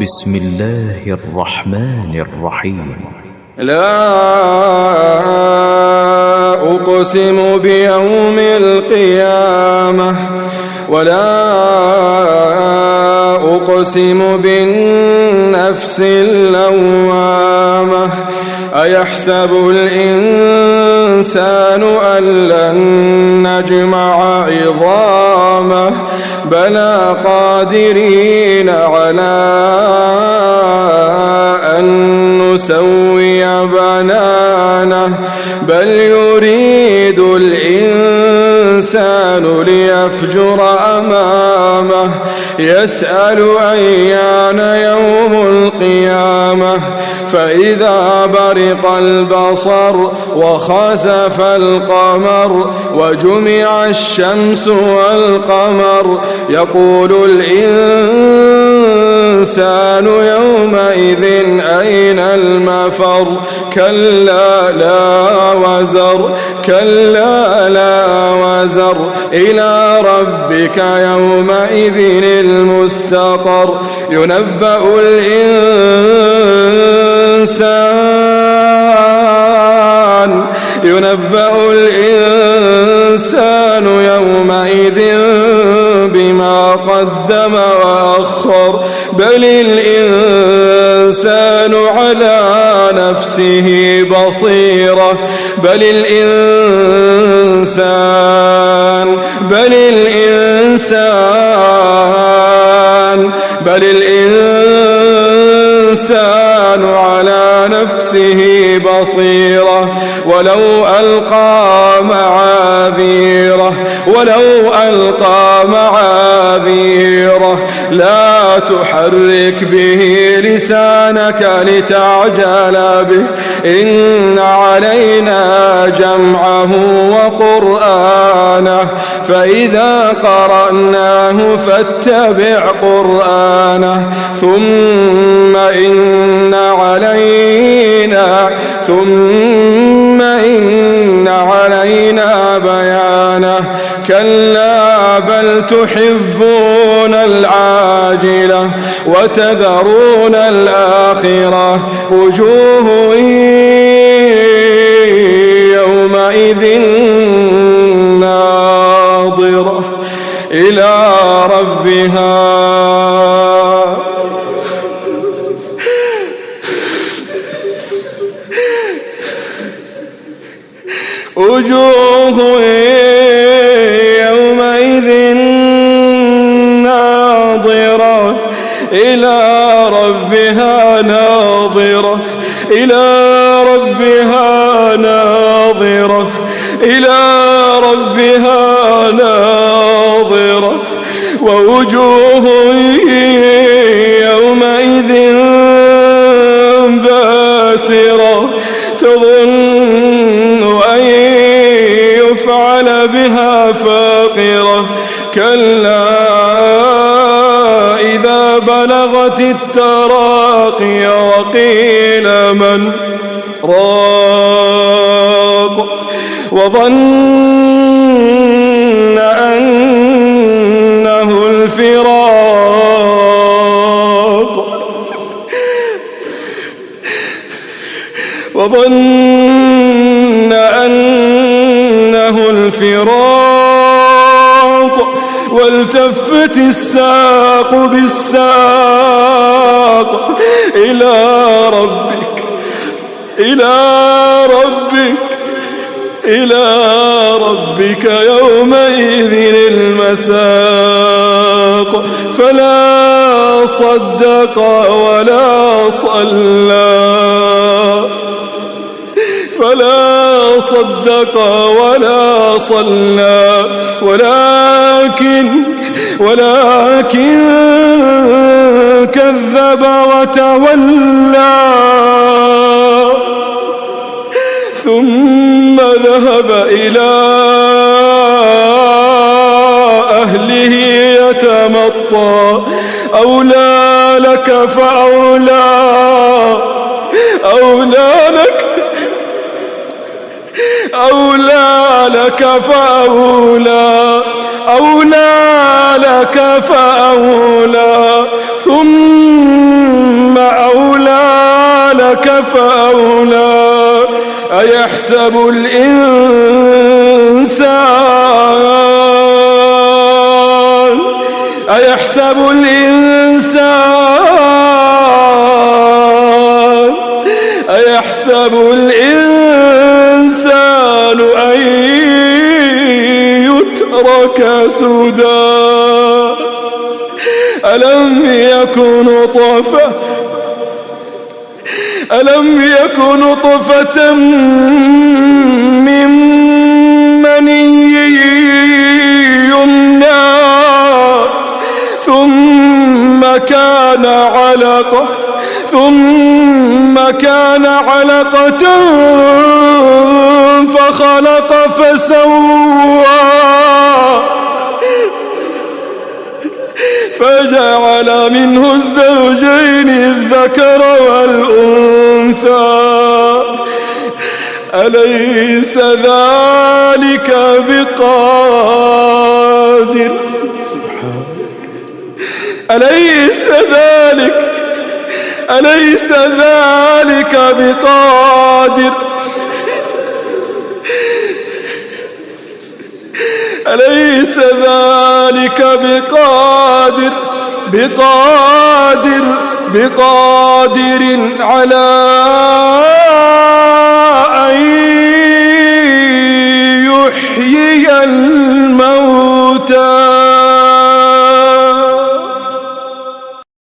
بسم الله الرحمن الرحيم. لا أقسم بيوم القيامة ولا أقسم بالنفس اللوامة أيحسب الإنسان أن لن نجمع عظامه بلى قادرين على أن نسوي بنانه بل يريد الإنسان ليفجر أمامه يسأل أيان يوم القيامة فإذا برق البصر وخسف القمر وجمع الشمس والقمر يقول الإنسان يومئذ أين المفر كلا لا وزر إلى ربك يومئذ المستقر ينبأ الإنسان يومئذ بما قدم وأخر بل الإنسان على نفسه بصيرة بل الإنسان على نفسه بصيرة ولو ألقى معاذيره لا تحرك به لسانك لتعجل به إن علينا جمعه وقرآنه فإذا قرأناه فاتبع قرآنه ثم إن علينا بيانه كلا بل تحبون العاجلة وتذرون الآخرة وجوه يومئذ ناظرة إلى ربها وجوه يومئذ ناظرة إلى ربها ناظرة ووجوه يومئذ باسرة تظن أن يفعل بها فاقرة كلا إذا بلغت التراقي وقيل من راق وظن أنه الفراق والتفت الساق بالساق إلى ربك يومئذ المساق فلا صدق ولا صلى ولكن كذب وتولى ثم ذهب إلى أهله يتمطى أولى لك فأولى ثم فأولى أيحسب الإنسان أن يترك سدى ألم يكن نطفة من مني يمنى ثم كان علقة فخلق فسوى فجعل منه الزوجين الذكر والأنثى أليس ذلك بقادر أليس ذلك بقادر أليس ذلك بقادر على